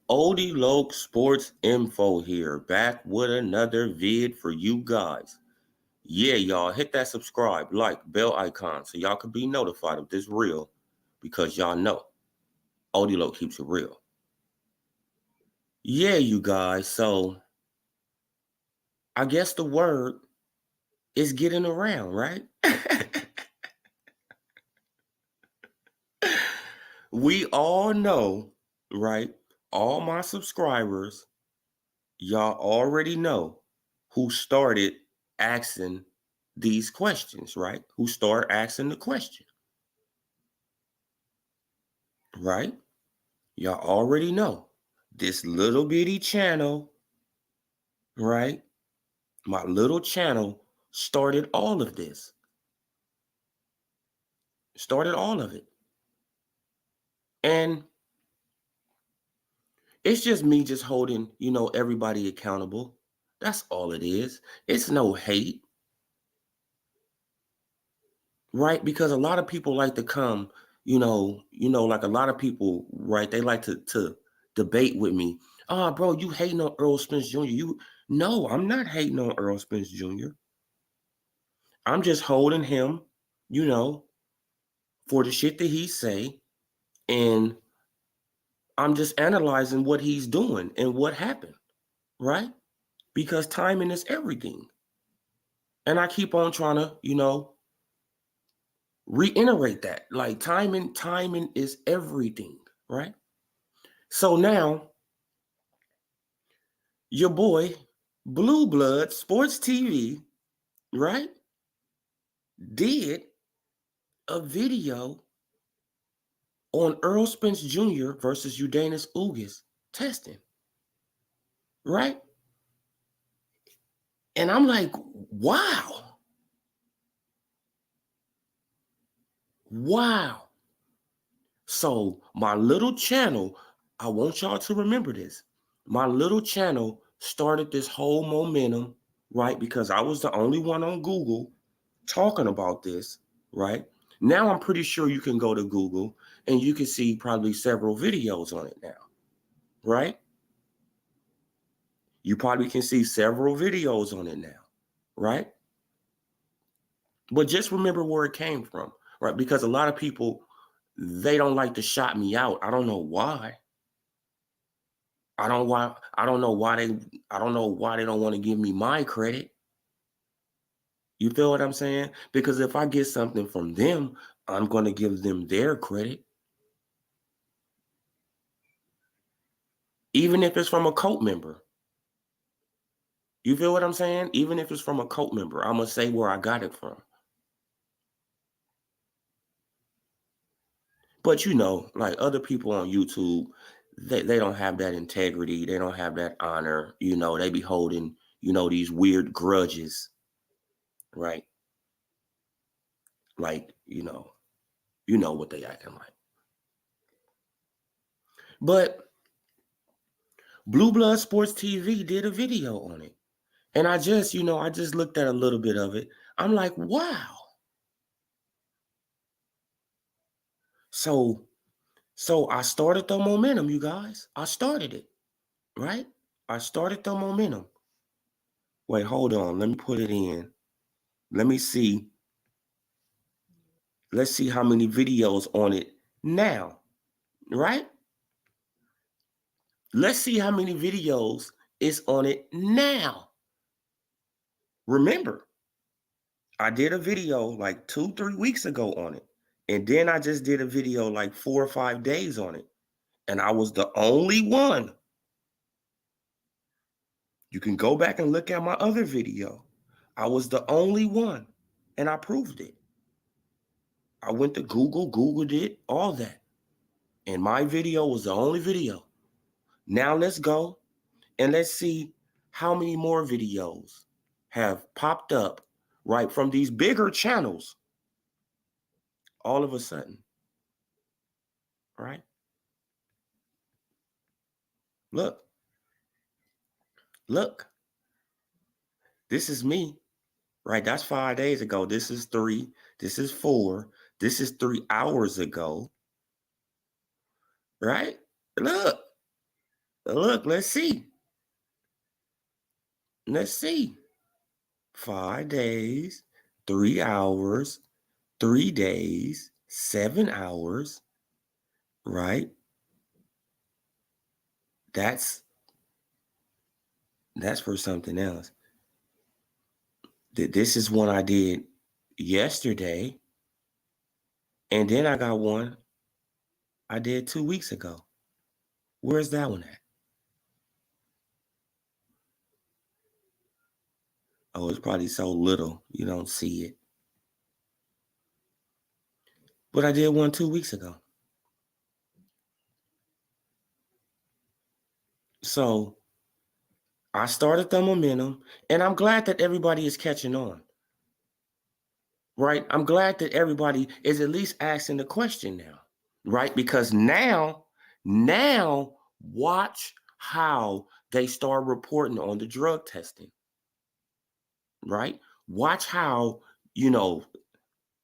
Odie Loke Sports Info here, back with another vid for you guys. Yeah, y'all, hit that subscribe, like, bell icon so y'all can be notified of this reel because y'all know Odie Loke keeps it real. Yeah, you guys, so I guess the word is getting around, right? We all know, right? All my subscribers, y'all already know who started asking these questions, right? Who started asking the question, right? Y'all already know this little bitty channel, right? My little channel started all of this, started all of it. And it's just me just holding, everybody accountable. That's all it is. It's no hate, right? Because a lot of people like to come, like a lot of people, right? They like to debate with me. Oh, bro, you hating on Earl Spence Jr. No, I'm not hating on Earl Spence Jr. I'm just holding him, you know, for the shit that he say, and I'm just analyzing what he's doing and what happened, right? Because timing is everything. And I keep on trying to, reiterate that. Like timing is everything, right? So now your boy, Blue Blood Sports TV, right, did a video on Earl Spence Jr. versus Ugas testing, right? And I'm like, wow. Wow. So my little channel, I want y'all to remember this. My little channel started this whole momentum, right? Because I was the only one on Google talking about this, right? Now I'm pretty sure you can go to Google and you can see probably several videos on it now, right? You probably can see several videos on it now, right? But just remember where it came from, right? Because a lot of people, they don't like to shout me out. I don't know why. I don't know why they don't want to give me my credit. You feel what I'm saying? Because if I get something from them, I'm going to give them their credit. Even if it's from a cult member. You feel what I'm saying? Even if it's from a cult member, I'm going to say where I got it from. But like other people on YouTube, they don't have that integrity. They don't have that honor. They be holding, these weird grudges, right? Like, what they acting like. But Blue Blood Sports TV did a video on it. And I just looked at a little bit of it. I'm like, wow. So I started the momentum, you guys. I started it, right? I started the momentum. Wait, hold on. Let me put it in. Let me see. Let's see how many videos on it now, right? Let's see how many videos is on it now. Remember, I did a video like 2-3 weeks ago on it. And then I just did a video like 4 or 5 days on it. And I was the only one. You can go back and look at my other video. I was the only one. And I proved it. I went to Google, Googled it, all that. And my video was the only video. Now let's go and let's see how many more videos have popped up, right, from these bigger channels all of a sudden, right? Look, this is me, right? That's 5 days ago. This is 3. This is 4. This is 3 hours ago, right? Look. Look, let's see. Let's see. 5 days, 3 hours, 3 days, 7 hours, right? That's for something else. This is one I did yesterday, and then I got one I did 2 weeks ago. Where's that one at? Oh, it's probably so little you don't see it. But I did one 2 weeks ago. So I started the momentum, and I'm glad that everybody is catching on. Right? I'm glad that everybody is at least asking the question now. Right? Because now, watch how they start reporting on the drug testing. Right? Watch how,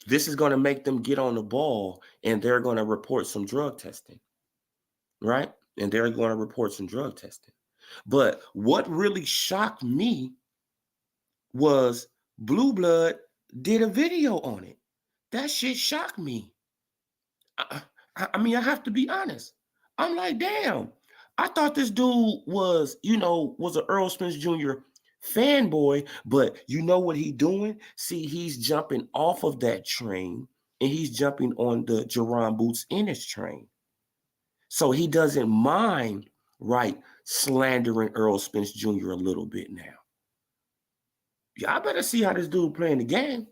this is going to make them get on the ball and they're going to report some drug testing. Right? And they're going to report some drug testing. But what really shocked me was Blue Blood did a video on it. That shit shocked me. I mean, I have to be honest. I'm like, damn. I thought this dude was, was an Earl Spence Jr. fanboy, but you know what he doing? See, he's jumping off of that train and he's jumping on the Jerron Boots Ennis train. So he doesn't mind, right, slandering Earl Spence Jr. a little bit now. Y'all better see how this dude playing the game.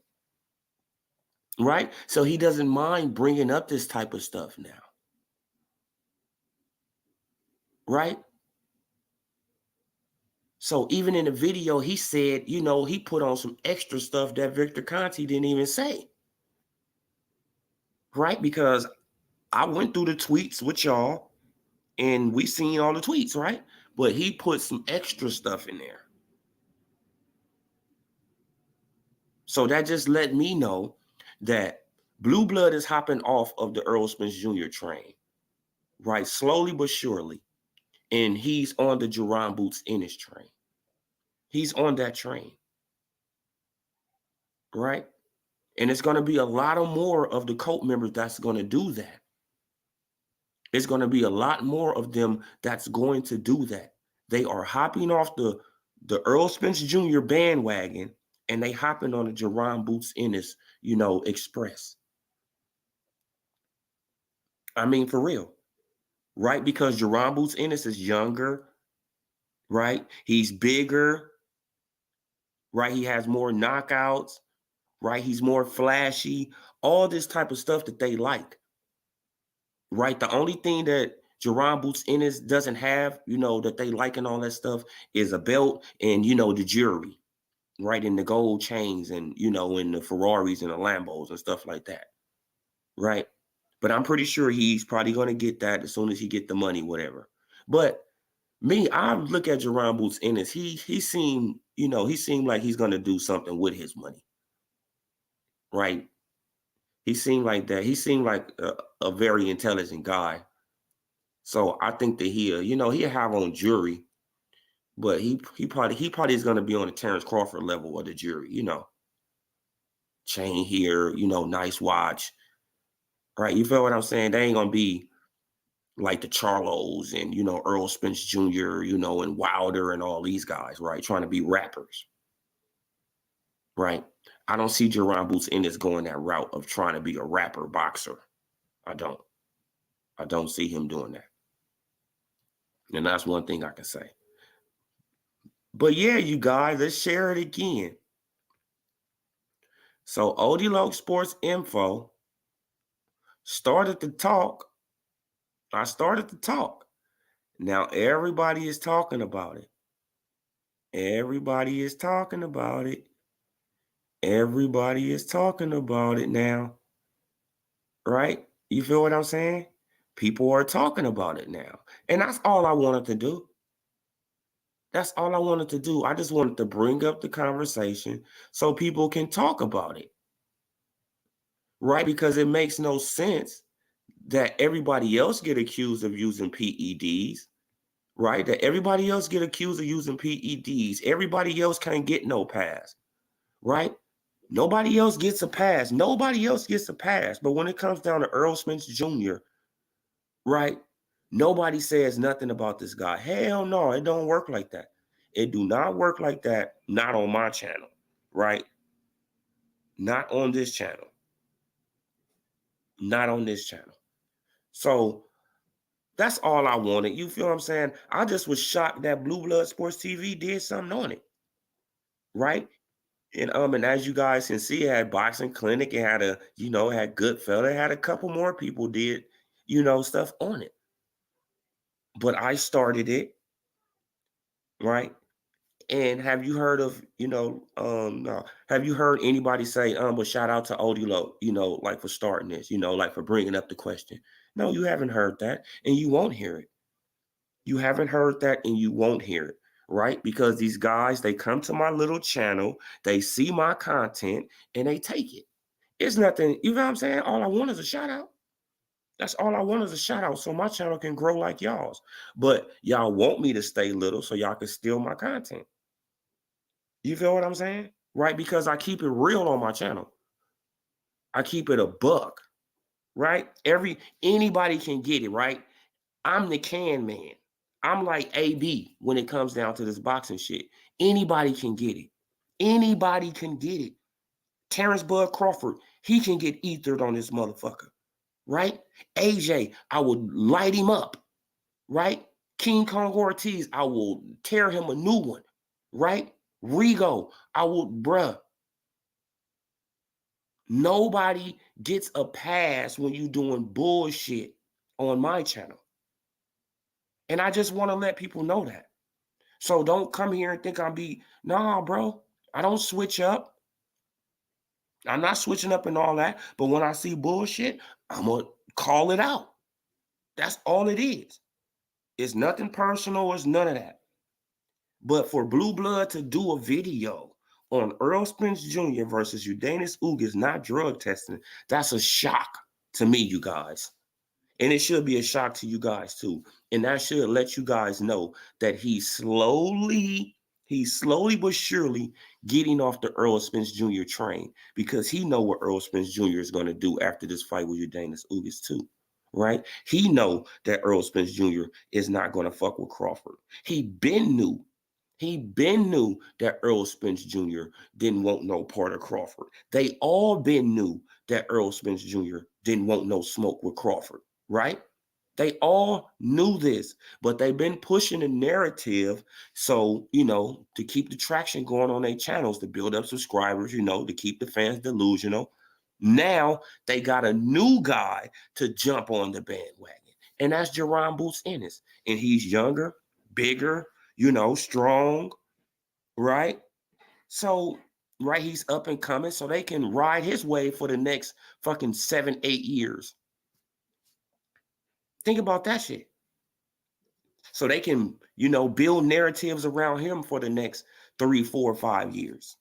Right? So he doesn't mind bringing up this type of stuff now. Right? So even in the video, he said, he put on some extra stuff that Victor Conti didn't even say. Right? Because I went through the tweets with y'all and we seen all the tweets, right? But he put some extra stuff in there. So that just let me know that Blue Blood is hopping off of the Earl Spence Jr. train, right? Slowly but surely. And he's on the Jerron Boots Ennis train. He's on that train, right? And it's going to be a lot of more of the cult members that's going to do that. It's going to be a lot more of them that's going to do that. They are hopping off the Earl Spence Jr. bandwagon and they hopping on the Jerron Boots Ennis, express. I mean, for real, right? Because Jerron Boots Ennis is younger, right? He's bigger, right? He has more knockouts, right? He's more flashy, all this type of stuff that they like, right? The only thing that Jerron Boots Ennis doesn't have, that they like and all that stuff is a belt and, the jewelry, right? And the gold chains and, and the Ferraris and the Lambos and stuff like that, right? But I'm pretty sure he's probably going to get that as soon as he get the money, whatever. But me, I look at Jerron Boots Ennis. He seemed, he seemed like he's going to do something with his money, right? He seemed like that. He seemed like a very intelligent guy. So I think that he'll have on jewelry, but he probably is going to be on the Terrence Crawford level of the jewelry, chain here, nice watch, right? You feel what I'm saying? They ain't going to be like the Charlos and, Earl Spence Jr., and Wilder and all these guys, right? Trying to be rappers, right? I don't see Jerron Boots Ennis going that route of trying to be a rapper boxer. I don't see him doing that. And that's one thing I can say. But yeah, you guys, let's share it again. So Odilog Sports Info started to talk. I started to talk. Now everybody is talking about it. Everybody is talking about it. Everybody is talking about it now. Right? You feel what I'm saying? People are talking about it now. And that's all I wanted to do. That's all I wanted to do. I just wanted to bring up the conversation so people can talk about it. Right? Because it makes no sense that everybody else get accused of using PEDs, right? That everybody else get accused of using PEDs. Everybody else can't get no pass, right? Nobody else gets a pass. Nobody else gets a pass. But when it comes down to Earl Spence Jr., right? Nobody says nothing about this guy. Hell no, it don't work like that. It do not work like that. Not on my channel, right? Not on this channel. Not on this channel. So that's all I wanted. You feel what I'm saying? I just was shocked that Blue Blood Sports TV did something on it, right? And as you guys can see, it had Boxing Clinic, it had had Goodfella, it had a couple more people did, stuff on it. But I started it, right? And have you heard of, no, have you heard anybody say, but shout out to Odilo, like for starting this, like for bringing up the question? No, you haven't heard that, and you won't hear it. You haven't heard that, and you won't hear it, right? Because these guys, they come to my little channel, they see my content, and they take it. It's nothing, you know what I'm saying? All I want is a shout out. That's all I want is a shout out so my channel can grow like y'all's. But y'all want me to stay little so y'all can steal my content. You feel what I'm saying? Right? Because I keep it real on my channel. I keep it a buck, right? Anybody can get it, right? I'm the can man. I'm like AB when it comes down to this boxing shit. Anybody can get it. Anybody can get it. Terrence Bud Crawford, he can get ethered on this motherfucker, right? AJ, I would light him up, right? King Kong Ortiz, I will tear him a new one, right? Rigo, I will, bruh. Nobody gets a pass when you doing bullshit on my channel. And I just want to let people know that. So don't come here and think nah, bro. I don't switch up. I'm not switching up and all that. But when I see bullshit, I'm going to call it out. That's all it is. It's nothing personal. It's none of that. But for Blue Blood to do a video on Earl Spence Jr. versus Ugas Ugas not drug testing, that's a shock to me, you guys. And it should be a shock to you guys too. And that should let you guys know that he's slowly but surely getting off the Earl Spence Jr. train, because he know what Earl Spence Jr. is going to do after this fight with Ugas Ugas too. Right? He know that Earl Spence Jr. is not going to fuck with Crawford. He been knew that Earl Spence Jr. didn't want no part of Crawford. They all been knew that Earl Spence Jr. didn't want no smoke with Crawford, right? They all knew this, but they've been pushing the narrative so, to keep the traction going on their channels, to build up subscribers, to keep the fans delusional. Now they got a new guy to jump on the bandwagon, and that's Jerron Boots Ennis. And he's younger, bigger, strong, right? So, right, he's up and coming, so they can ride his wave for the next fucking 7, 8 years. Think about that shit. So they can, build narratives around him for the next 3, 4, 5 years.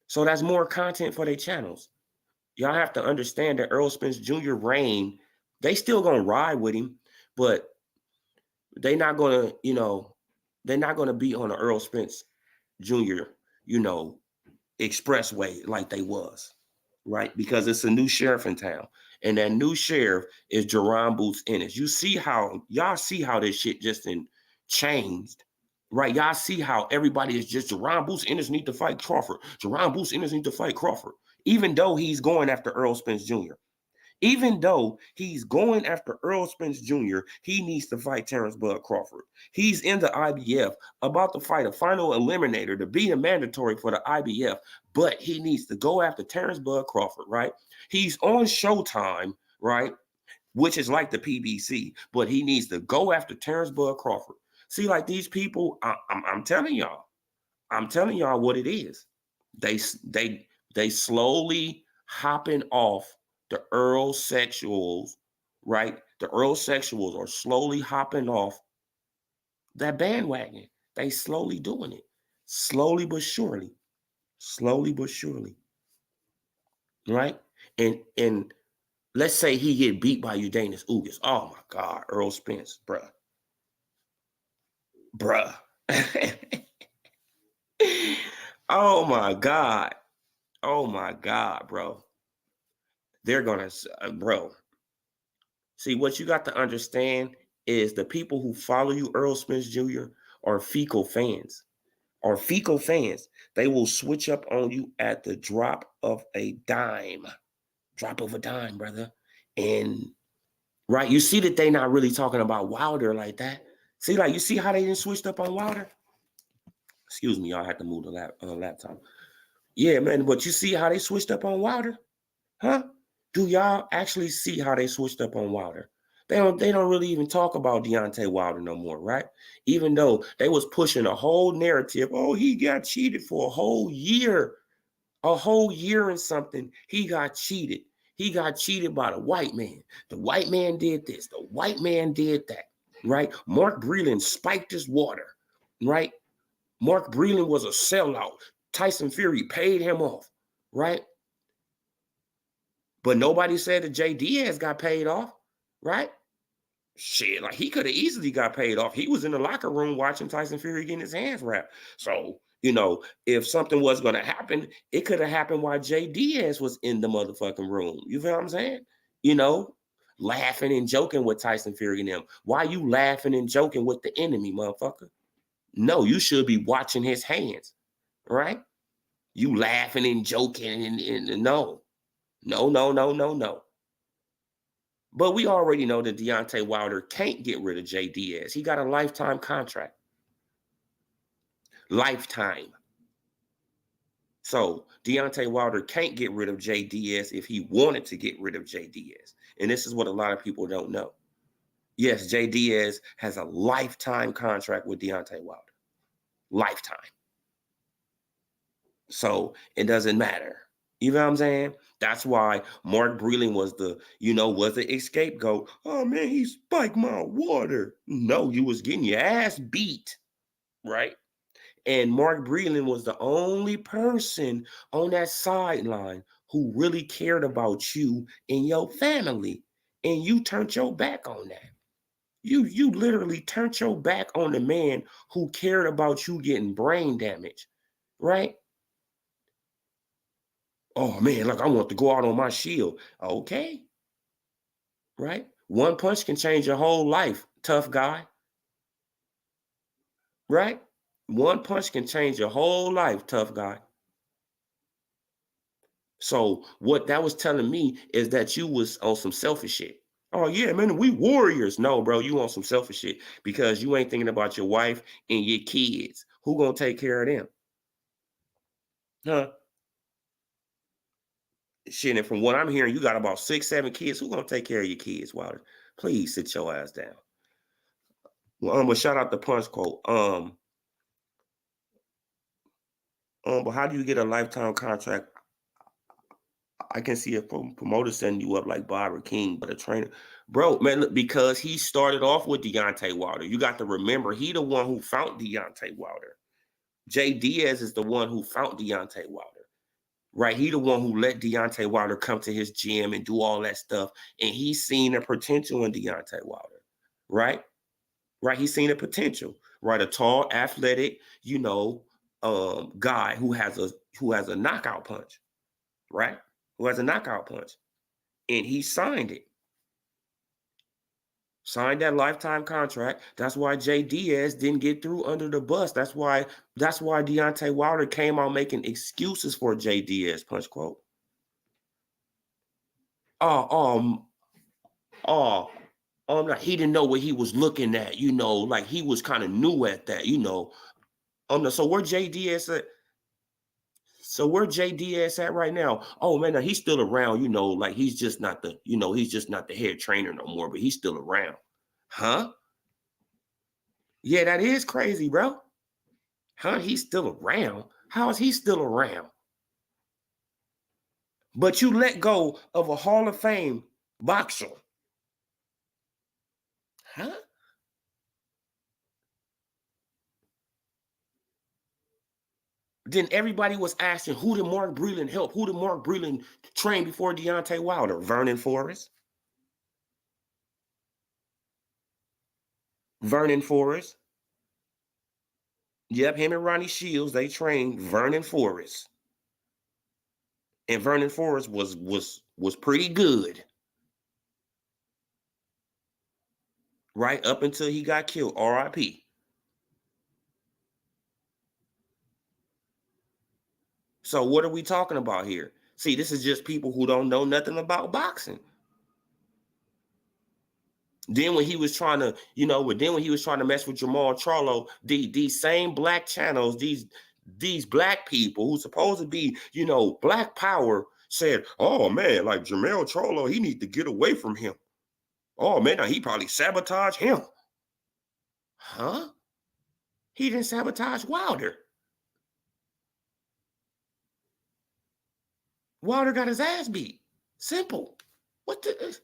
So that's more content for their channels. Y'all have to understand that Earl Spence Jr. reign, they still gonna ride with him, but they're not gonna be on the Earl Spence Jr., expressway like they was, right? Because it's a new sheriff in town. And that new sheriff is Jerron Boots Ennis. Y'all see how this shit just changed, right? Y'all see how everybody is just Jerron Boots Ennis need to fight Crawford. Jerron Boots Ennis need to fight Crawford. Even though he's going after Earl Spence Jr. Even though he's going after Earl Spence Jr., he needs to fight Terrence Bud Crawford. He's in the IBF about to fight a final eliminator to be a mandatory for the IBF, but he needs to go after Terrence Bud Crawford, right? He's on Showtime, right? Which is like the PBC, but he needs to go after Terrence Bud Crawford. See, like these people, I'm telling y'all what it is. They slowly hopping off the Earl sexuals, right? The Earl sexuals are slowly hopping off that bandwagon. They slowly doing it. Slowly but surely. Slowly but surely. Right? And let's say he get beat by Ugas Ugas. Oh my God, Earl Spence, bruh. bruh. Oh my God. Oh my God, bro. They're gonna, bro. See, what you got to understand is the people who follow you, Earl Spence Jr., are fecal fans. Are fecal fans. They will switch up on you at the drop of a dime. Drop of a dime, brother. And right, you see that they not really talking about Wilder like that. See, like you see how they didn't switched up on Wilder? Excuse me, y'all had to move the laptop. Yeah, man, but you see how they switched up on Wilder? Huh? Do y'all actually see how they switched up on Wilder? They don't really even talk about Deontay Wilder no more, right? Even though they was pushing a whole narrative. Oh, he got cheated for a whole year. A whole year and something. He got cheated. He got cheated by the white man. The white man did this. The white man did that. Right? Mark Breland spiked his water. Right? Mark Breland was a sellout. Tyson Fury paid him off. Right? But nobody said that Jay Diaz got paid off, right? Shit, like he could have easily got paid off. He was in the locker room watching Tyson Fury getting his hands wrapped. So, if something was going to happen, it could have happened while Jay Diaz was in the motherfucking room. You feel what I'm saying? You know, laughing and joking with Tyson Fury and them. Why you laughing and joking with the enemy, motherfucker? No, you should be watching his hands, right? You laughing and joking and no. No, no, no, no, no. But we already know that Deontay Wilder can't get rid of Jay Diaz. He got a lifetime contract. Lifetime. So Deontay Wilder can't get rid of Jay Diaz if he wanted to get rid of Jay Diaz. And this is what a lot of people don't know. Yes, Jay Diaz has a lifetime contract with Deontay Wilder. Lifetime. So it doesn't matter. You know what I'm saying? That's why Mark Breland was the scapegoat. Oh man, he spiked my water. No, you was getting your ass beat, right? And Mark Breland was the only person on that sideline who really cared about you and your family. And you turned your back on that. You literally turned your back on the man who cared about you getting brain damage, right? Oh man, like I want to go out on my shield. Okay. Right? One punch can change your whole life, tough guy. Right? One punch can change your whole life, tough guy. So what that was telling me is that you was on some selfish shit. Oh yeah, man, we warriors. No, bro, you on some selfish shit because you ain't thinking about your wife and your kids. Who gonna take care of them? Huh? Shit, and from what I'm hearing, you got about 6, 7 kids. Who gonna take care of your kids, Wilder? Please sit your ass down. Well, but shout out to Punch Quote. But how do you get a lifetime contract? I can see a promoter setting you up like Barbara King, but a trainer, bro, man, look, because he started off with Deontay Wilder. You got to remember, he the one who found Deontay Wilder. Jay Diaz is the one who found Deontay Wilder, right? He the one who let Deontay Wilder come to his gym and do all that stuff, and he's seen the potential in Deontay Wilder, right? Right? He's seen the potential, right? A tall, athletic, guy who has a knockout punch, right? Who has a knockout punch. And he signed it. Signed that lifetime contract. That's why Jay Diaz didn't get through under the bus. That's why Deontay Wilder came out making excuses for Jay Diaz, punch quote. Oh, oh, like he didn't know what he was looking at, like he was kind of new at that, so where Jay Diaz at? So where Jay Diaz at right now? Oh man, now he's still around, like he's just not the head trainer no more, but he's still around. Huh? Yeah, that is crazy, bro. Huh? He's still around. How is he still around? But you let go of a Hall of Fame boxer. Huh? Then everybody was asking, who did Mark Breland help? Who did Mark Breland train before Deontay Wilder? Vernon Forrest. Vernon Forrest. Yep, him and Ronnie Shields, they trained Vernon Forrest. And Vernon Forrest was pretty good. Right up until he got killed. R.I.P. So what are we talking about here? See, this is just people who don't know nothing about boxing. Then when he was trying to, when he was trying to mess with Jamal Charlo, these same black channels, these black people who supposed to be, black power said, oh man, like Jamal Charlo, he needs to get away from him. Oh man, now he probably sabotaged him. Huh? He didn't sabotage Wilder. Wilder got his ass beat. Simple. What the?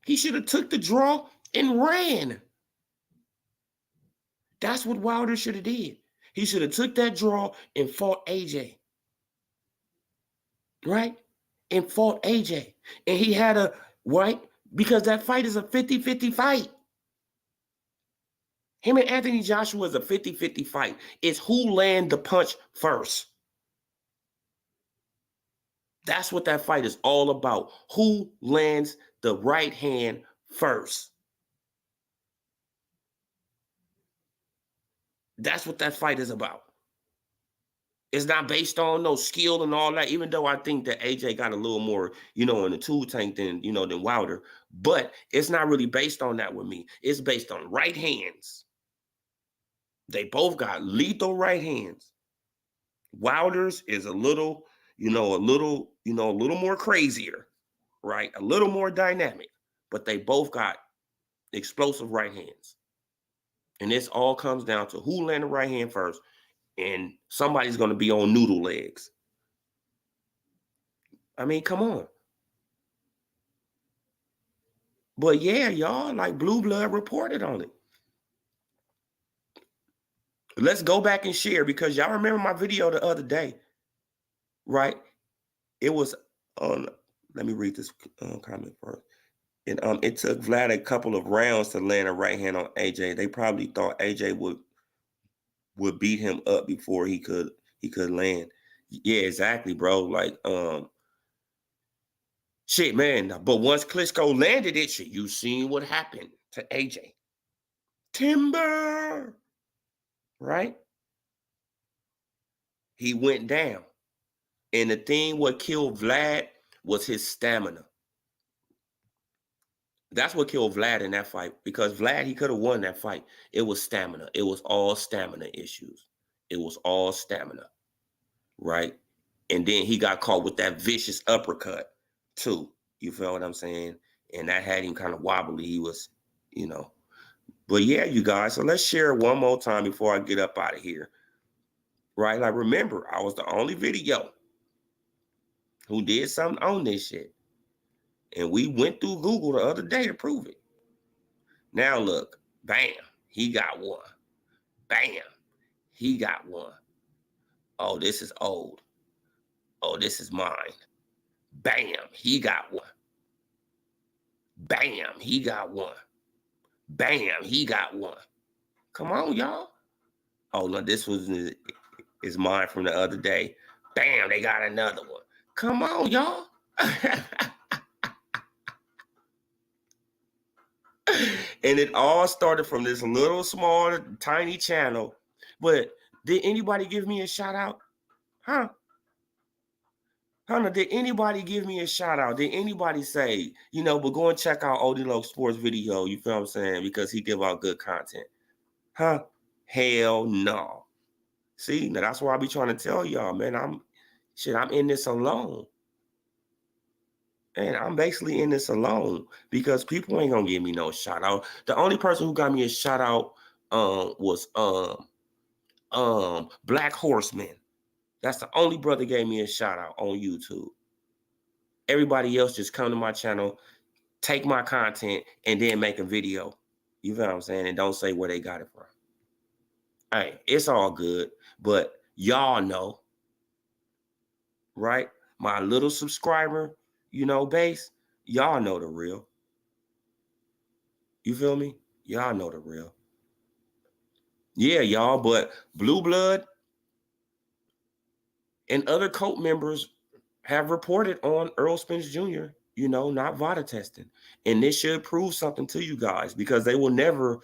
He should have took the draw and ran. That's what Wilder should have did. He should have took that draw and fought AJ. Right? And fought AJ. And he had right? Because that fight is a 50-50 fight. Him and Anthony Joshua is a 50-50 fight. It's who land the punch first. That's what that fight is all about. Who lands the right hand first? That's what that fight is about. It's not based on no skill and all that, even though I think that AJ got a little more, in the tool tank than Wilder. But it's not really based on that with me. It's based on right hands. They both got lethal right hands. Wilder's is a little more crazier, right? A little more dynamic, but they both got explosive right hands. And this all comes down to who land the right hand first, and somebody's going to be on noodle legs. I mean, come on. But yeah, y'all, like Blue Blood reported on it. Let's go back and share, because y'all remember my video the other day, right? It was on, let me read this comment first. And it took Vlad a couple of rounds to land a right hand on AJ. They probably thought AJ would beat him up before he could land. Yeah, exactly, bro. Like, shit, man. But once Klitschko landed it, shit, you seen what happened to AJ. Timber, right? He went down. And the thing what killed Vlad was his stamina. That's what killed Vlad in that fight, because Vlad, he could have won that fight. It was stamina. It was all stamina issues. It was all stamina, right? And then he got caught with that vicious uppercut too. You feel what I'm saying? And that had him kind of wobbly. He was, But yeah, you guys, so let's share one more time before I get up out of here. Right? Like, remember, I was the only video who did something on this shit. And we went through Google the other day to prove it. Now look, bam, he got one. Bam, he got one. Oh, this is old. Oh, this is mine. Bam, he got one. Bam, he got one. Bam, he got one. Come on, y'all. Oh, no, this is mine from the other day. Bam, they got another one. Come on, y'all. And it all started from this little, small, tiny channel. But did anybody give me a shout out? Huh? Hunter, did anybody give me a shout out? Did anybody say, but go and check out Odilo Sports video, you feel what I'm saying? Because he give out good content. Huh? Hell no. See, now that's why I be trying to tell y'all, man, I'm in this alone. And I'm basically in this alone because people ain't gonna give me no shout out. The only person who got me a shout out was Black Horseman. That's the only brother gave me a shout out on YouTube. Everybody else just come to my channel, take my content, and then make a video. You feel what I'm saying? And don't say where they got it from. Hey, it's all good, but y'all know, right? My little subscriber, base, y'all know the real. You feel me? Y'all know the real. Yeah, y'all, but Blue Blood and other cult members have reported on Earl Spence Jr., not VADA testing. And this should prove something to you guys, because they will never,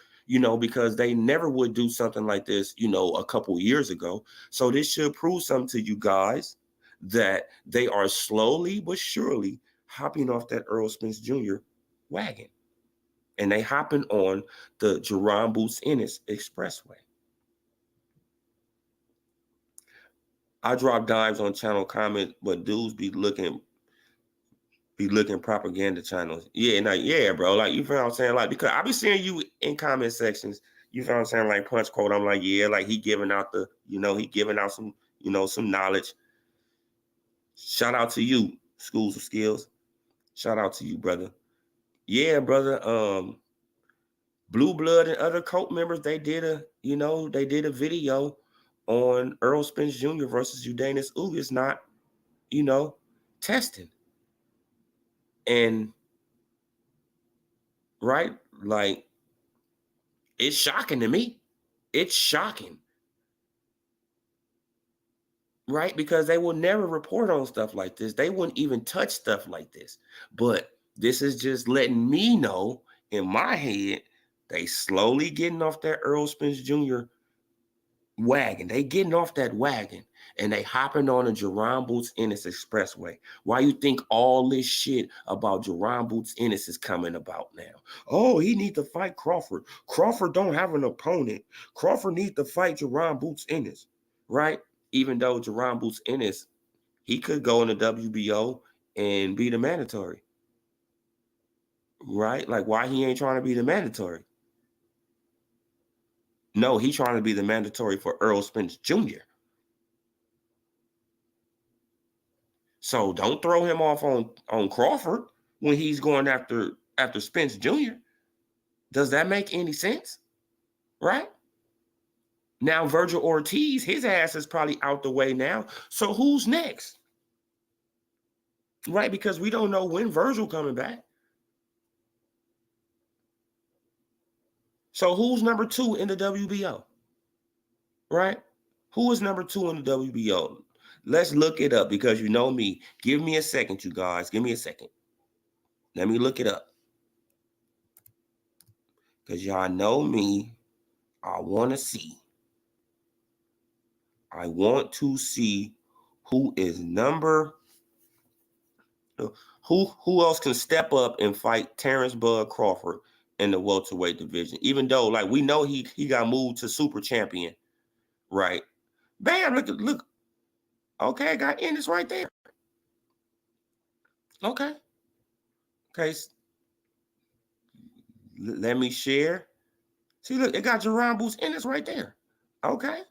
because they never would do something like this, a couple years ago. So this should prove something to you guys, that they are slowly but surely hopping off that Earl Spence Jr. wagon. And they hopping on the Jerron Boots Ennis Expressway. I drop dimes on channel comment, but dudes be looking propaganda channels. Yeah, bro. Like, you feel what I'm saying? Like, because I be seeing you in comment sections, you feel what I'm saying? Like, punch quote, I'm like, yeah, like he giving out he giving out some, some knowledge. Shout out to you, Schools of Skills. Shout out to you, brother. Yeah, brother. Blue Blood and other cult members, they did a video on Earl Spence Jr. versus Ugas Ugas not, testing. And right, like, it's shocking to me. It's shocking. Right? Because they will never report on stuff like this. They wouldn't even touch stuff like this. But this is just letting me know in my head, they slowly getting off that Earl Spence Jr. wagon. They getting off that wagon and they hopping on a Jerron Boots Ennis Expressway. Why you think all this shit about Jerron Boots Ennis is coming about now? Oh, he need to fight Crawford. Crawford don't have an opponent. Crawford need to fight Jerron Boots Ennis, right? Even though Jerron Boots Ennis, he could go in the WBO and be the mandatory, right? Like, why he ain't trying to be the mandatory? No, he's trying to be the mandatory for Earl Spence Jr. So don't throw him off on Crawford when he's going after Spence Jr. Does that make any sense? Right? Now Virgil Ortiz, his ass is probably out the way now. So who's next? Right? Because we don't know when Virgil coming back. So who's number 2 in the WBO? Right? Who is number 2 in the WBO? Let's look it up, because you know me. Give me a second, you guys. Give me a second. Let me look it up. Because y'all know me. I want to see who is who else can step up and fight Terrence Bud Crawford in the welterweight division. Even though, like, we know he got moved to super champion, right? Bam! Look. Okay, I got Ennis right there. Okay. Let me share. See, look, it got Jerron Boots Ennis right there. Okay.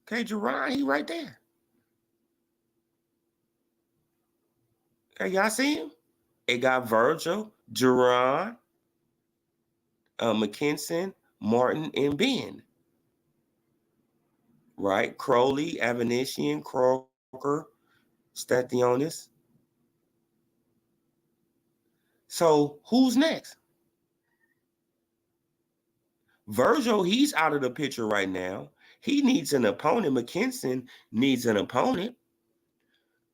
Okay, Jerron, he right there. Okay, y'all see him? It got Virgil, Jerron, McKinson, Martin, and Ben. Right? Crowley, Avanesian, Croker, Stathionis. So who's next? Virgil, he's out of the picture right now. He needs an opponent. McKinson needs an opponent.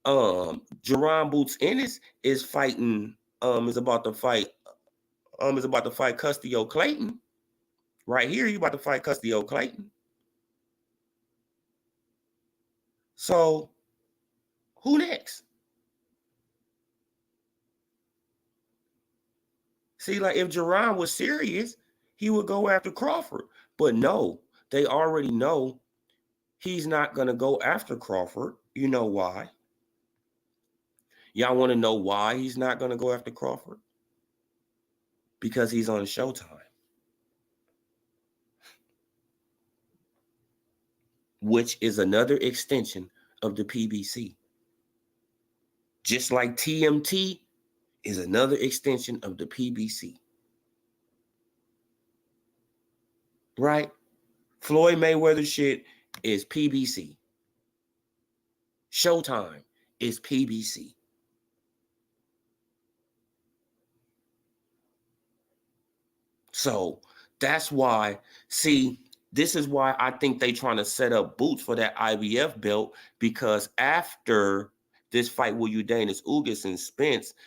Jerron Boots Ennis is fighting, is about to fight Custio Clayton. Right here, you about to fight Custio Clayton. So who next? See, like, if Jerron was serious, he would go after Crawford. But no, they already know he's not going to go after Crawford. You know why? Y'all want to know why he's not going to go after Crawford? Because he's on Showtime, which is another extension of the PBC. Just like TMT is another extension of the PBC. Right? Floyd Mayweather shit is PBC. Showtime is PBC. So that's why, see, this is why I think they trying to set up Boots for that IBF belt, because after this fight with Ugas Ugas and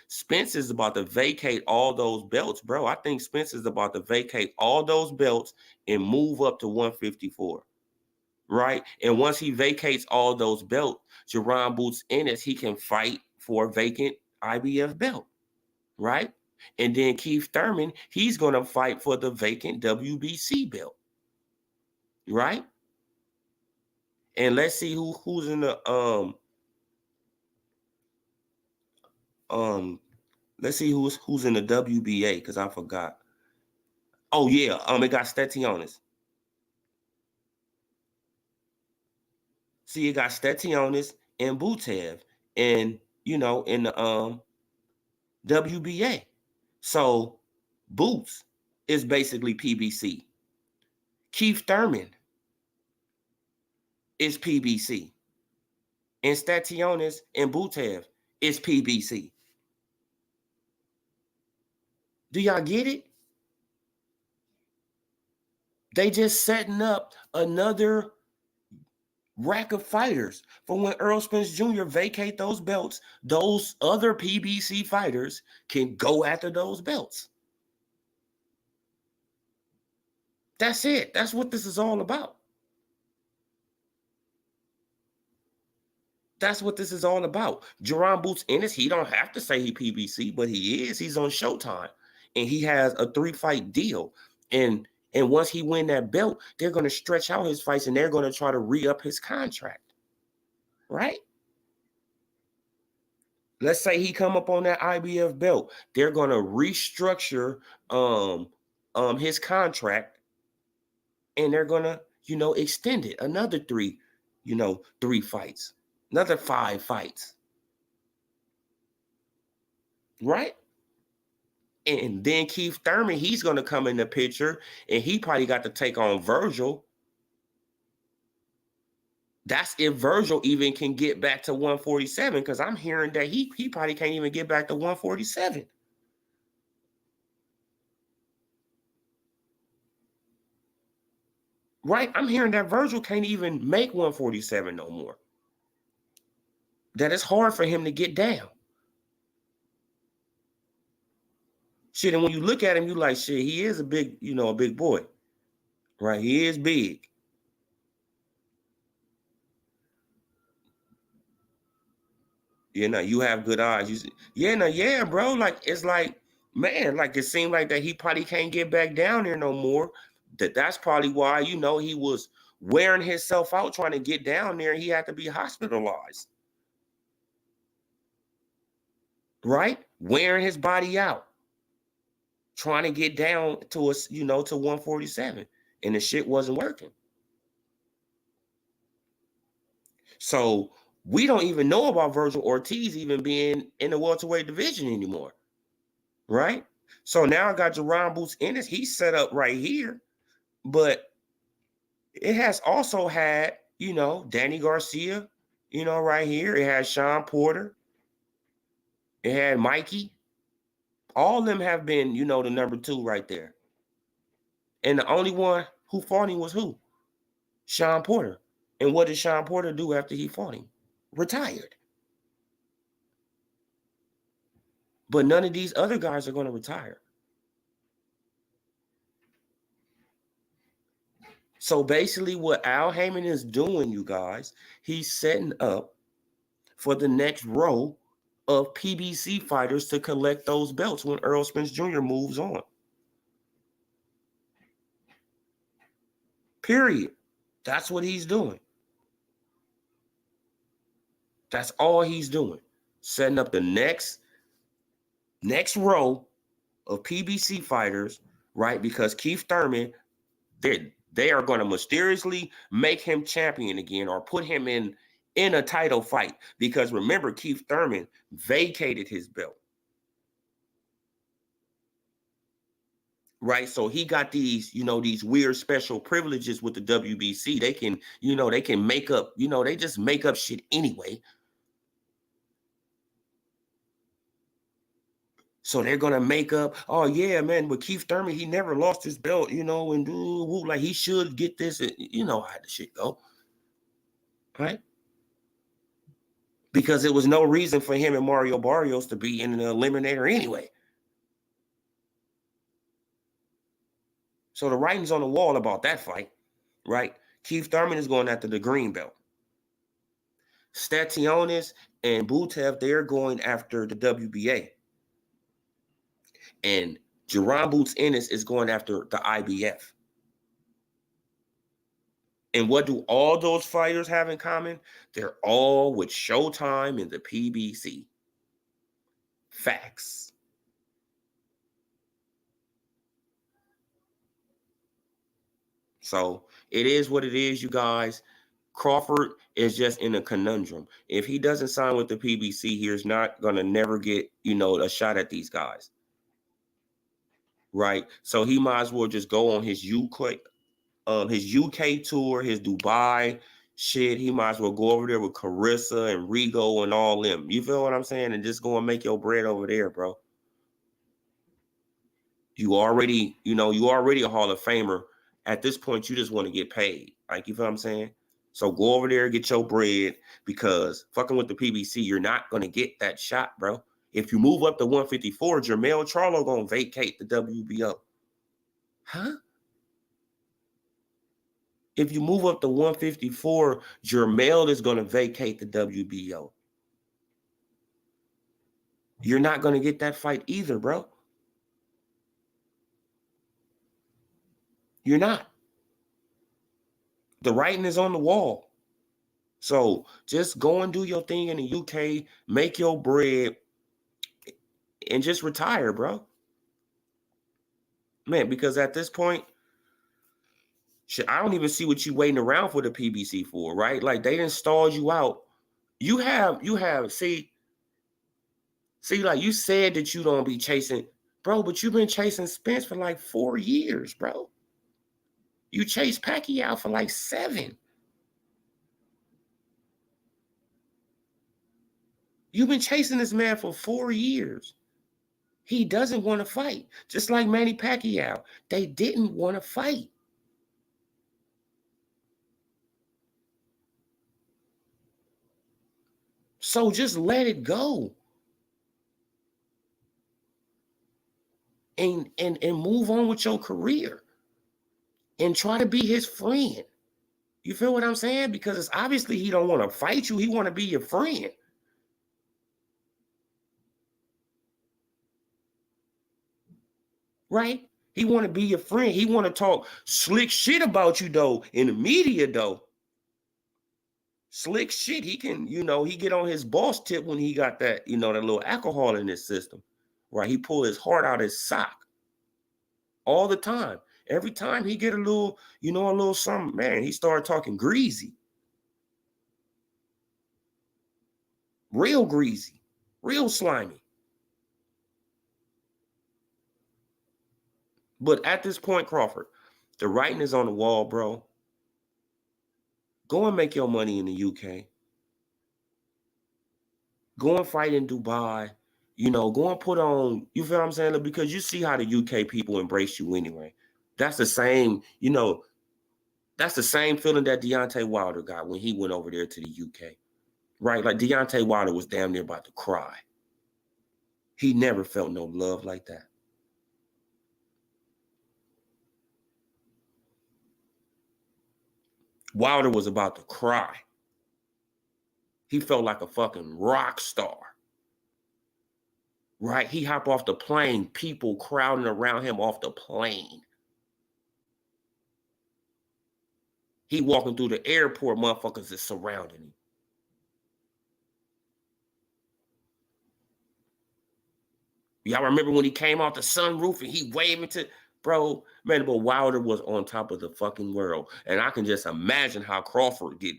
Spence is about to vacate all those belts, bro. I think Spence is about to vacate all those belts and move up to 154, right? And once he vacates all those belts, Jerron Boots Ennis, he can fight for a vacant IBF belt, right? And then Keith Thurman, he's going to fight for the vacant WBC belt, right? And let's see who's in the let's see who's in the WBA, because I forgot. Oh yeah, it got Stetionis. See, it got Stetionis and Butev, and in the WBA. So Boots is basically PBC. Keith Thurman is PBC. And Stationis and Butev is PBC. Do y'all get it? They just setting up another rack of fighters for when Earl Spence Jr. vacate those belts. Those other PBC fighters can go after those belts. That's it. That's what this is all about. That's what this is all about. Jerron Boots Ennis, he don't have to say he PBC, but he is. He's on Showtime. And he has a 3-fight deal. And once he win that belt, they're going to stretch out his fights and they're going to try to re-up his contract. Right? Let's say he come up on that IBF belt. They're going to restructure his contract, and they're going to, extend it another 3 fights. Another 5 fights. Right? And then Keith Thurman, he's going to come in the picture, and he probably got to take on Virgil. That's if Virgil even can get back to 147, because I'm hearing that he probably can't even get back to 147. Right? I'm hearing that Virgil can't even make 147 no more. That it's hard for him to get down. Shit, and when you look at him, you like, shit, he is a big, a big boy. Right? He is big. You have good eyes. Yeah, bro. Like, it's like, man, like it seemed like that he probably can't get back down there no more. That's probably why, he was wearing himself out trying to get down there. He had to be hospitalized. Right? Wearing his body out. Trying to get down to us, to 147. And the shit wasn't working. So we don't even know about Virgil Ortiz even being in the welterweight division anymore. Right? So now I got Jerron Boots Ennis. He's set up right here. But it has also had, Danny Garcia, right here. It has Sean Porter. It had Mikey. All of them have been, the number 2 right there. And the only one who fought him was who? Sean Porter. And what did Sean Porter do after he fought him? Retired. But none of these other guys are going to retire. So basically what Al Heyman is doing, you guys, he's setting up for the next row of PBC fighters to collect those belts when Earl Spence Jr. moves on. Period. That's what he's doing. That's all he's doing. Setting up the next row of PBC fighters, right? Because Keith Thurman, they are going to mysteriously make him champion again or put him in a title fight. Because remember, Keith Thurman vacated his belt. Right? So he got these, these weird special privileges with the WBC. They can, they can make up, they just make up shit anyway. So they're gonna make up, oh yeah, man, with Keith Thurman, he never lost his belt, you know, and like he should get this. You know how the shit go, right? Because there was no reason for him and Mario Barrios to be in an eliminator anyway. So the writing's on the wall about that fight, right? Keith Thurman is going after the green belt. Stationis and Butev, they're going after the WBA. And Jerron Boots Ennis is going after the IBF. And what do all those fighters have in common? They're all with Showtime and the PBC. Facts. So it is what it is, you guys. Crawford is just in a conundrum. If he doesn't sign with the PBC, he's not going to never get, you know, a shot at these guys. Right? So he might as well just go on his UK tour, his Dubai shit. He might as well go over there with Carissa and Rigo and all them. You feel what I'm saying? And just go and make your bread over there, bro. You already a Hall of Famer. At this point, you just want to get paid. Like, you feel what I'm saying? So go over there, get your bread, because fucking with the PBC, you're not going to get that shot, bro. If you move up to 154, Jermell Charlo going to vacate the WBO. Huh? If you move up to 154, Jermell is going to vacate the WBO. You're not going to get that fight either, bro. You're not. The writing is on the wall. So just go and do your thing in the UK, make your bread, and just retire, bro. Man, because at this point, shit, I don't even see what you waiting around for the PBC for, right? Like, they done stalled you out. You have, see, like, you said that you don't be chasing, bro, but you've been chasing Spence for like 4 years, bro. You chased Pacquiao for like 7. You've been chasing this man for 4 years. He doesn't want to fight. Just like Manny Pacquiao. They didn't want to fight. So just let it go. And move on with your career. And try to be his friend. You feel what I'm saying? Because it's obviously he don't want to fight you. He want to be your friend. Right? He want to be your friend. He want to talk slick shit about you, though, in the media, though. Slick shit. He can, he get on his boss tip when he got that, that little alcohol in his system. Right? He pull his heart out his sock. All the time. Every time he get a little, a little something, man, he started talking greasy. Real greasy. Real slimy. But at this point, Crawford, the writing is on the wall, bro. Go and make your money in the UK. Go and fight in Dubai. Go and put on, you feel what I'm saying? Because you see how the UK people embrace you anyway. That's the same, that's the same feeling that Deontay Wilder got when he went over there to the UK. Right? Like, Deontay Wilder was damn near about to cry. He never felt no love like that. Wilder was about to cry. He felt like a fucking rock star. Right? He hopped off the plane, people crowding around him off the plane. He walking through the airport, motherfuckers is surrounding him. Y'all remember when he came off the sunroof and he waving to, bro, man, but Wilder was on top of the fucking world. And I can just imagine how Crawford get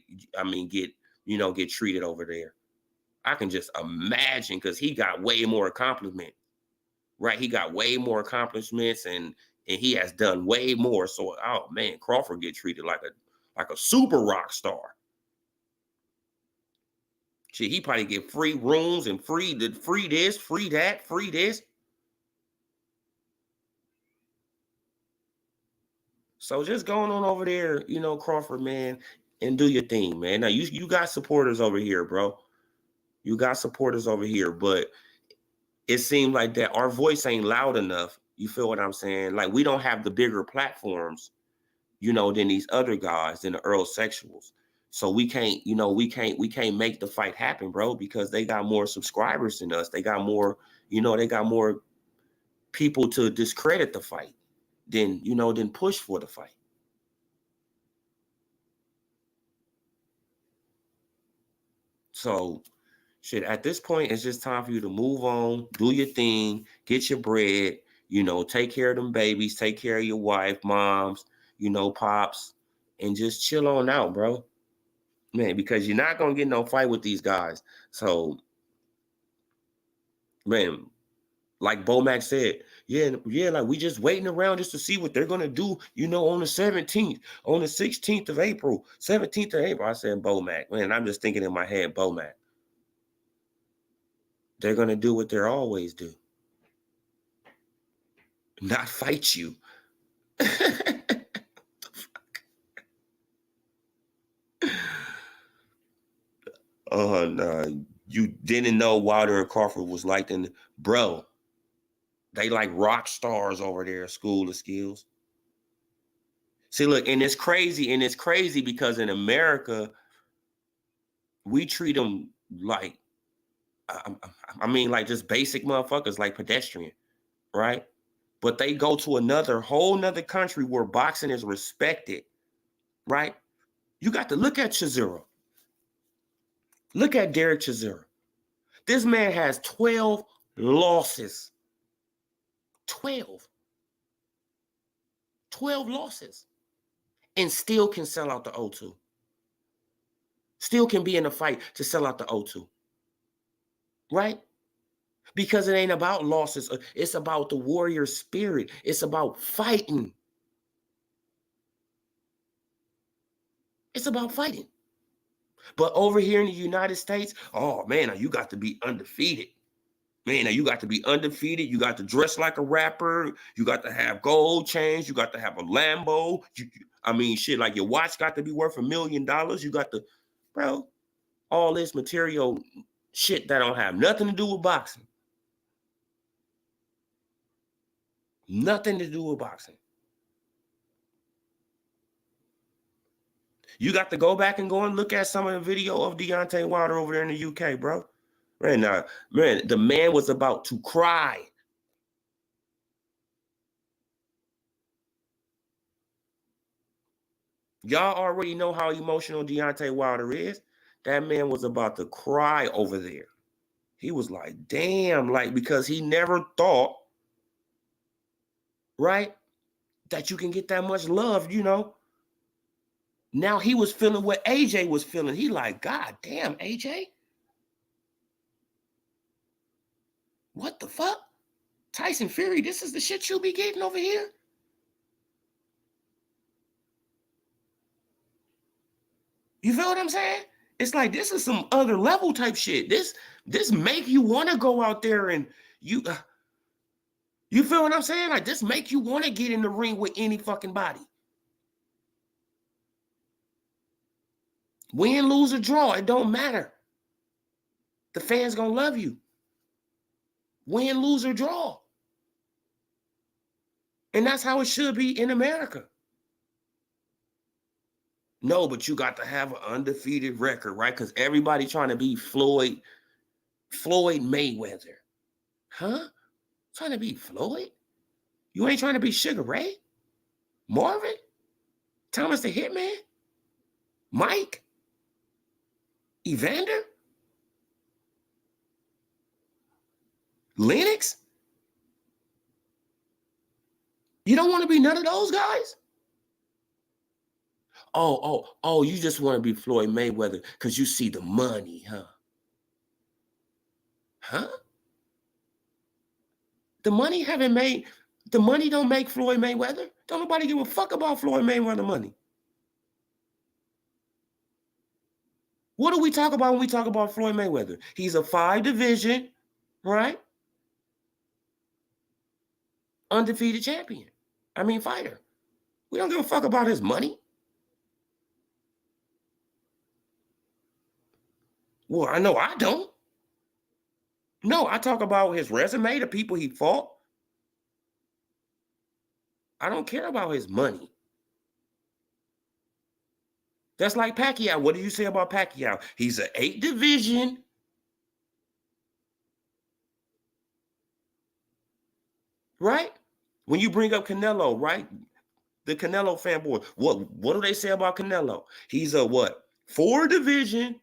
treated over there. I can just imagine, because he got way more accomplishments, right? He got way more accomplishments and he has done way more. So, oh man, Crawford get treated like a super rock star. Shit, he probably get free rooms and free this, free that, free this. So just going on over there, Crawford, man, and do your thing, man. Now you got supporters over here, bro. You got supporters over here, but it seemed like that our voice ain't loud enough. You feel what I'm saying? Like we don't have the bigger platforms, than these other guys, than the Earl Sexuals. So we can't, we can't make the fight happen, bro, because they got more subscribers than us. They got more, they got more people to discredit the fight than push for the fight. So shit, at this point, it's just time for you to move on, do your thing, get your bread, take care of them babies, take care of your wife, moms, pops, and just chill on out, bro. Man, because you're not gonna get no fight with these guys. So, man, like Bomac said, yeah, like we just waiting around just to see what they're gonna do, on the 17th, on the 16th of April, 17th of April. I said Bomac, man, I'm just thinking in my head, Bomac. They're gonna do what they always do. Not fight you. No, you didn't know Wilder and Crawford was like, bro. They like rock stars over there at School of Skills. See, look, and it's crazy because in America, we treat them like, I mean, like just basic motherfuckers, like pedestrian, right? But they go to whole nother country where boxing is respected, right? You got to look at Chisora. Look at Derek Chisora. This man has 12 losses. 12. 12 losses. And still can sell out the O2. Still can be in a fight to sell out the O2. Right? Because it ain't about losses. It's about the warrior spirit. It's about fighting. It's about fighting. But over here in the United States, oh man, you got to be undefeated. Man, you got to be undefeated. You got to dress like a rapper. You got to have gold chains. You got to have a Lambo. Shit, like your watch got to be worth $1 million. You got to, bro, all this material shit that don't have nothing to do with boxing. Nothing to do with boxing. You got to go back and go and look at some of the video of Deontay Wilder over there in the UK, bro. Man, the man was about to cry. Y'all already know how emotional Deontay Wilder is. That man was about to cry over there. He was like, damn, like, because he never thought, right, that you can get that much love, Now he was feeling what AJ was feeling. He like, God damn, AJ? What the fuck? Tyson Fury, this is the shit you be getting over here? You feel what I'm saying? It's like, this is some other level type shit. This make you want to go out there and you feel what I'm saying? Like, this make you want to get in the ring with any fucking body. Win, lose, or draw, it don't matter. The fans gonna love you. Win, lose, or draw. And that's how it should be in America. No, but you got to have an undefeated record, right? Because everybody trying to be Floyd Mayweather. Huh? Trying to be Floyd? You ain't trying to be Sugar Ray? Marvin? Thomas the Hitman? Mike? Evander? Lennox? You don't want to be none of those guys? Oh, you just want to be Floyd Mayweather because you see the money, huh? Huh? The money don't make Floyd Mayweather. Don't nobody give a fuck about Floyd Mayweather money. What do we talk about when we talk about Floyd Mayweather? He's a 5-division, right? Undefeated champion. Fighter. We don't give a fuck about his money. Well, I know I don't. No, I talk about his resume, the people he fought. I don't care about his money. That's like Pacquiao. What do you say about Pacquiao? He's an 8 division. Right? When you bring up Canelo, right? The Canelo fanboy. What do they say about Canelo? He's a what? 4 division.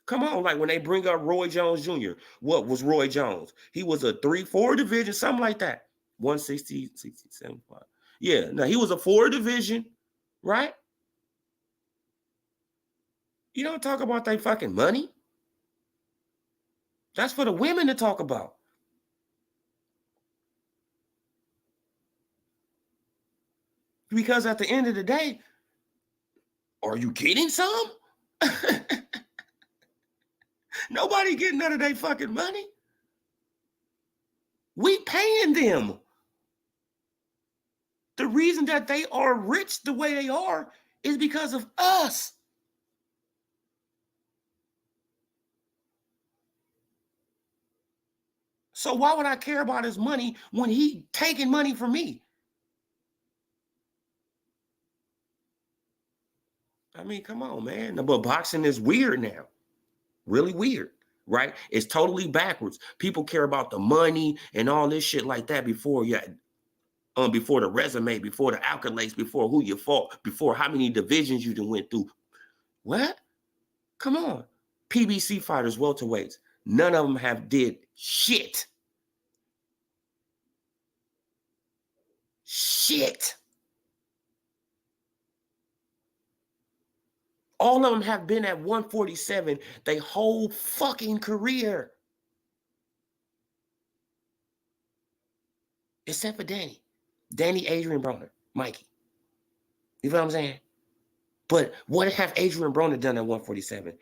Come on, like when they bring up Roy Jones Jr., what was Roy Jones? He was a 3-4 division, something like that. 160, 67. Yeah, now he was a 4 division, right? You don't talk about their fucking money. That's for the women to talk about. Because at the end of the day, are you getting some? Nobody getting none of their fucking money. We paying them. The reason that they are rich the way they are is because of us. So why would I care about his money when he taking money from me? I mean, come on, man. But boxing is weird now. Really weird, right? It's totally backwards. People care about the money and all this shit like that before before the resume, before the accolades, before who you fought, before how many divisions you done went through. What? Come on. PBC fighters, welterweights, none of them have did shit. Shit. All of them have been at 147 their whole fucking career. Except for Danny. Danny, Adrian Broner, Mikey. You know what I'm saying? But what have Adrian Broner done at 147?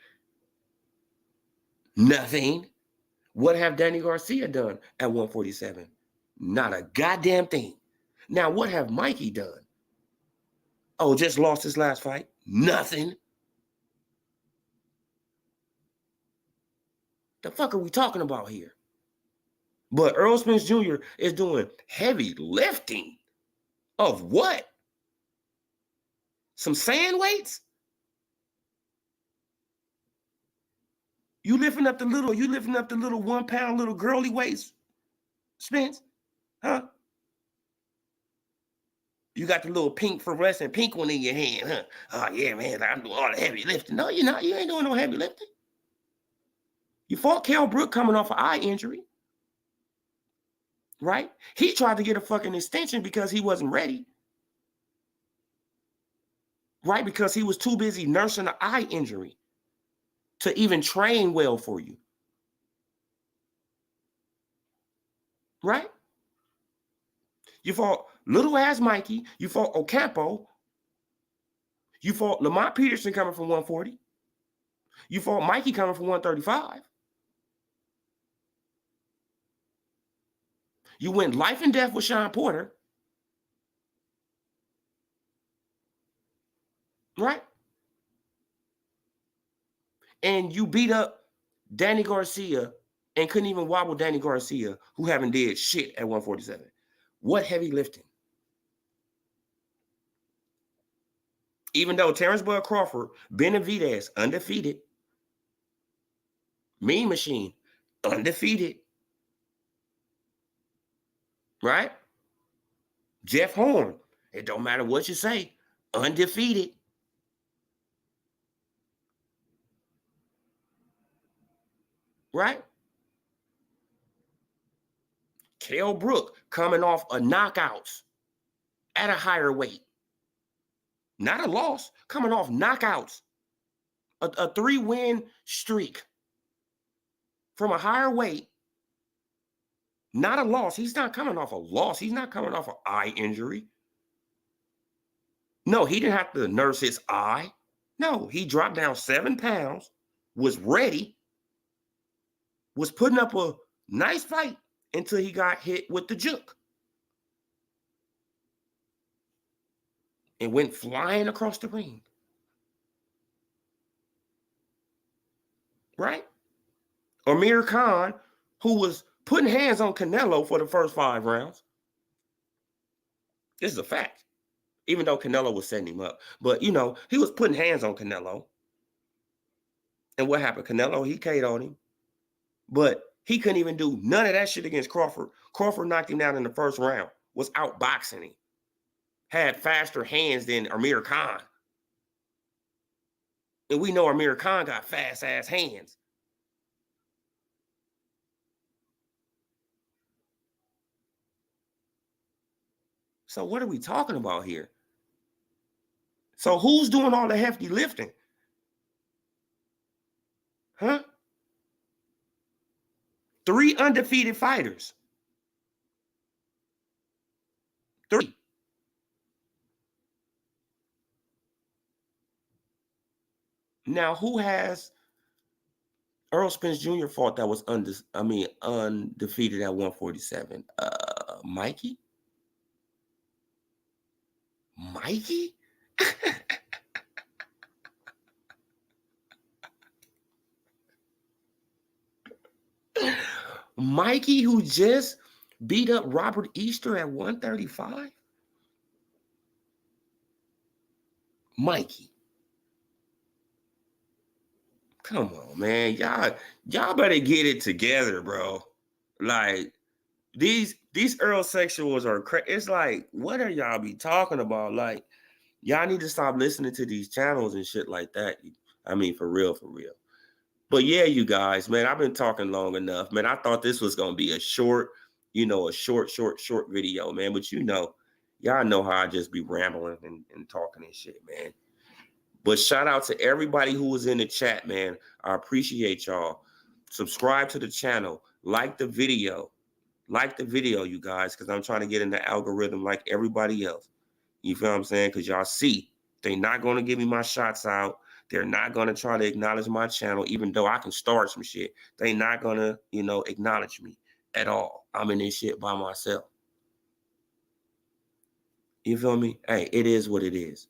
Nothing. What have Danny Garcia done at 147? Not a goddamn thing. Now, what have Mikey done? Oh, just lost his last fight? Nothing. The fuck are we talking about here? But Earl Spence Jr. is doing heavy lifting. Of what? Some sand weights? You lifting up the little 1 pound little girly weights, Spence? Huh? You got the little pink fluorescent pink one in your hand, huh? Oh yeah, man, I'm doing all the heavy lifting. No, you're not. You ain't doing no heavy lifting. You fought Kell Brook coming off an eye injury, right? He tried to get a fucking extension because he wasn't ready, right? Because he was too busy nursing an eye injury to even train well for you, right? You fought little ass Mikey. You fought Ocampo. You fought Lamont Peterson coming from 140. You fought Mikey coming from 135. You went life and death with Sean Porter, right? And you beat up Danny Garcia and couldn't even wobble Danny Garcia, who haven't did shit at 147. What heavy lifting? Even though Terrence Bud Crawford, Benavidez, undefeated. Mean Machine, undefeated. Right? Jeff Horn, it don't matter what you say, undefeated. Right? Kell Brook coming off a knockouts at a higher weight. Not a loss, coming off knockouts. A 3-win streak from a higher weight. Not a loss. He's not coming off a loss. He's not coming off an eye injury. No, he didn't have to nurse his eye. No, he dropped down 7 pounds, was ready, was putting up a nice fight, until he got hit with the juke and went flying across the ring. Right? Amir Khan, who was putting hands on Canelo for the first 5 rounds. This is a fact. Even though Canelo was setting him up. But, you know, he was putting hands on Canelo. And what happened? Canelo, he KO'd him. But he couldn't even do none of that shit against Crawford. Crawford knocked him down in the first round, was outboxing him. Had faster hands than Amir Khan. And we know Amir Khan got fast-ass hands. So what are we talking about here? So who's doing all the hefty lifting? Huh? 3 undefeated fighters. 3. Now, who has Earl Spence Jr. fought that was undefeated at 147? Mikey? Mikey? Mikey, who just beat up Robert Easter at 135? Mikey. Come on, man. Y'all better get it together, bro. Like, these Earl sexuals are crazy. It's like, what are y'all be talking about? Like, y'all need to stop listening to these channels and shit like that. I mean, for real, for real. But yeah, you guys, man, I've been talking long enough, man. I thought this was gonna be a short, a short video, man. But y'all know how I just be rambling and talking and shit, man. But shout out to everybody who was in the chat, man. I appreciate y'all. Subscribe to the channel, like the video, you guys, because I'm trying to get in the algorithm like everybody else. You feel what I'm saying? Because y'all see, they're not going to give me my shots out. They're not going to try to acknowledge my channel, even though I can start some shit. They're not going to, acknowledge me at all. I'm in this shit by myself. You feel me? Hey, it is what it is.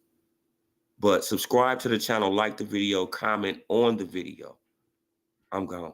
But subscribe to the channel, like the video, comment on the video. I'm gone.